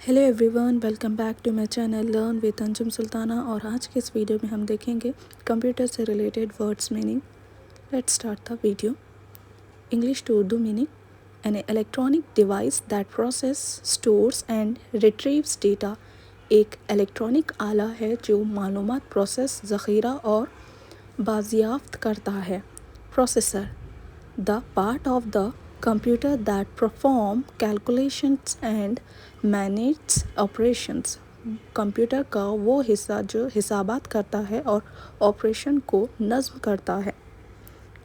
Hello everyone, welcome back to my channel learn with Anjum Sultana. और आज के इस वीडियो में हम देखेंगे कंप्यूटर से related words meaning. Let's start the video. English to Urdu meaning: an electronic device that process, stores and retrieves data. एक electronic आला है जो मालूमात प्रोसेस, ज़ख़ीरा और बाजियाफ्त करता है। Processor: the part of the computer that perform calculations and manage operations। Computer का वो हिस्सा जो हिसाबात करता है और ऑपरेशन को नज़्म करता है।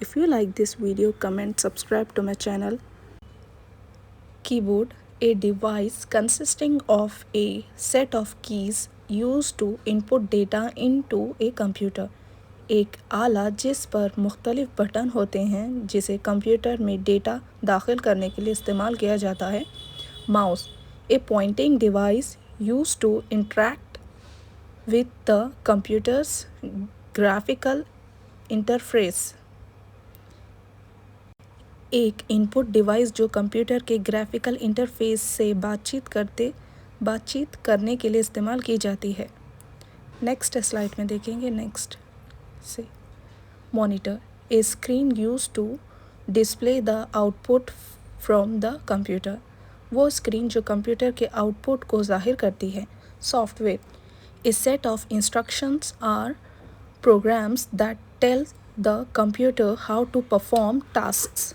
If you like this video, comment, subscribe to my channel। Keyboard: a device consisting of a set of keys used to input data into a computer। एक आला जिस पर मुख्तलिफ बटन होते हैं जिसे कंप्यूटर में डेटा दाखिल करने के लिए इस्तेमाल किया जाता है। Mouse: a pointing device used to interact with the computers graphical interface. एक इनपुट डिवाइस जो कंप्यूटर के ग्राफिकल इंटरफेस से बातचीत करने के लिए इस्तेमाल की जाती है। नेक्स्ट स्लाइड में देखेंगे। नेक्स्ट से monitor: a screen use to display the output from the computer. वो स्क्रीन जो कंप्यूटर के आउटपुट को ज़ाहिर करती है। Software: a set of instructions are programs that tell the computer how to perform tasks.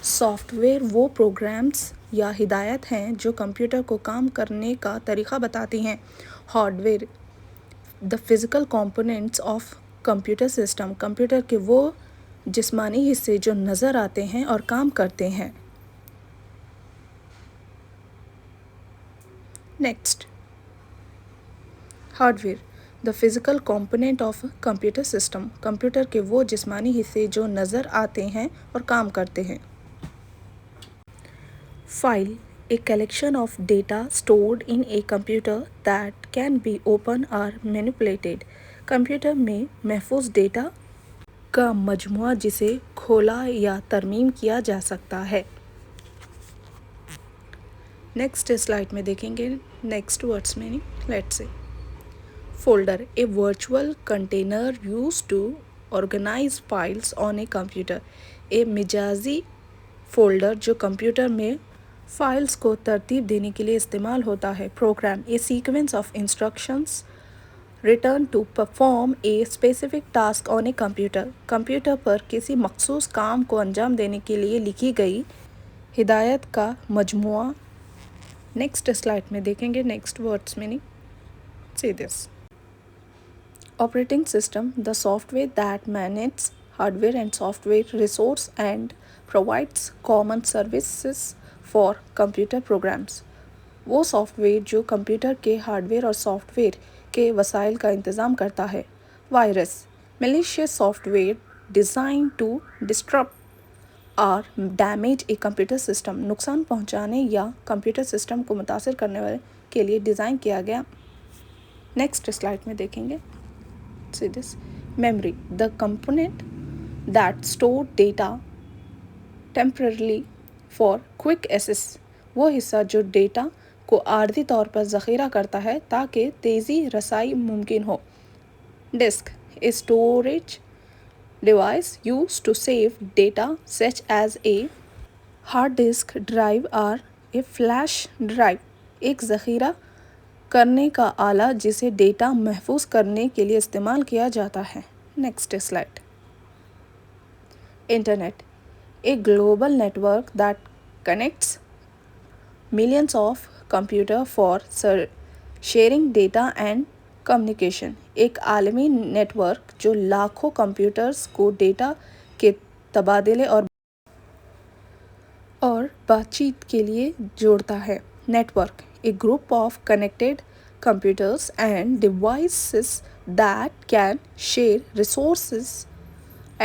Software वो programs या हिदायत हैं जो कंप्यूटर को काम करने का तरीक़ा बताती हैं। Hardware: the physical components of computer system. Computer के वो जिस्मानी हिस्से जो नज़र आते हैं और काम करते हैं। Next, hardware: the physical component of computer system. Computer के वो जिस्मानी हिस्से जो नज़र आते हैं और काम करते हैं। File: a collection of data stored in a computer that can be open और मैनिपुलेटेड। कंप्यूटर में महफूज डेटा का मजमुआ जिसे खोला या तरमीम किया जा सकता है। नेक्स्ट स्लाइड में देखेंगे next words meaning. Let's say folder: ए virtual container used to organize files on a computer. ए मिजाजी फोल्डर जो कंप्यूटर में फाइल्स को तरतीब देने के लिए इस्तेमाल होता है। Program: a sequence of instructions written to perform a specific task on a computer. Computer पर किसी मखसूस काम को अंजाम देने के लिए लिखी गई हिदायत का मजमुआ। नेक्स्ट स्लाइड में देखेंगे next words meaning. See this: operating system: the software that manage hardware and software resource and provides common services for computer programs. वो सॉफ्टवेयर जो कंप्यूटर के हार्डवेयर और सॉफ्टवेयर के वसाइल का इंतज़ाम करता है। Virus: malicious software design to disturb और डैमेज ए कंप्यूटर सिस्टम। नुकसान पहुंचाने या कंप्यूटर सिस्टम को मुतासर करने वाले के लिए डिज़ाइन किया गया। नेक्स्ट स्लाइड में देखेंगे। See this: memory: the component that store data temporarily for quick access. वो हिस्सा जो डेटा को आर्जी तौर पर ज़ख़ीरा करता है ताकि तेज़ी रसाई मुमकिन हो। Disk: a storage device used to save data such as a hard disk drive और ए फ्लैश ड्राइव। एक ज़ख़ीरा करने का आला जिसे डेटा महफूज करने के लिए इस्तेमाल किया जाता है। Next slide. Internet: a global network that connects millions of computer for sharing data and communication। एक आलमी नेटवर्क जो लाखों कंप्यूटर्स को डेटा के तबादले और बातचीत के लिए जोड़ता है। Network: A group of connected computers and devices that can share resources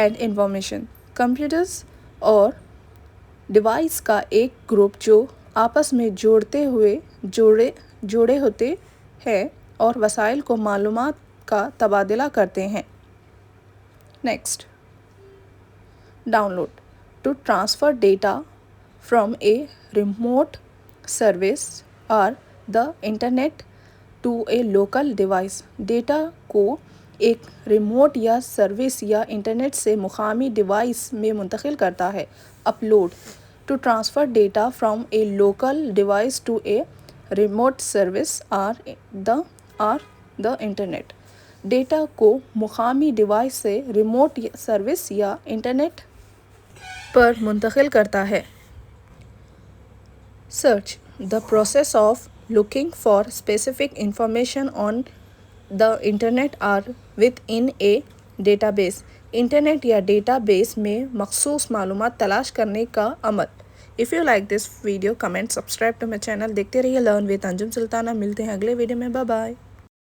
and information। Computers और डिवाइस का एक ग्रुप जो आपस में जोड़े होते हैं और वसाइल को मालूमात का तबादला करते हैं। Next, download: to transfer data from a remote service or the internet to a local device, data کو ایک ریموٹ یا سروس یا انٹرنیٹ سے مقامی ڈیوائس میں منتقل کرتا ہے۔ Upload, to transfer data from a local device to a remote service اور دا انٹرنیٹ، ڈیٹا کو مقامی ڈیوائس سے ریموٹ سروس یا انٹرنیٹ پر منتقل کرتا ہے۔ Search, the process of looking for specific information on the internet or within a database، internet یا ڈیٹا بیس میں مخصوص معلومات تلاش کرنے کا عمل۔ If you like this video, comment, subscribe to my channel، دیکھتے رہیے لرن وتھ انجم سلطانہ۔ ملتے ہیں اگلے ویڈیو میں، بائے بائے۔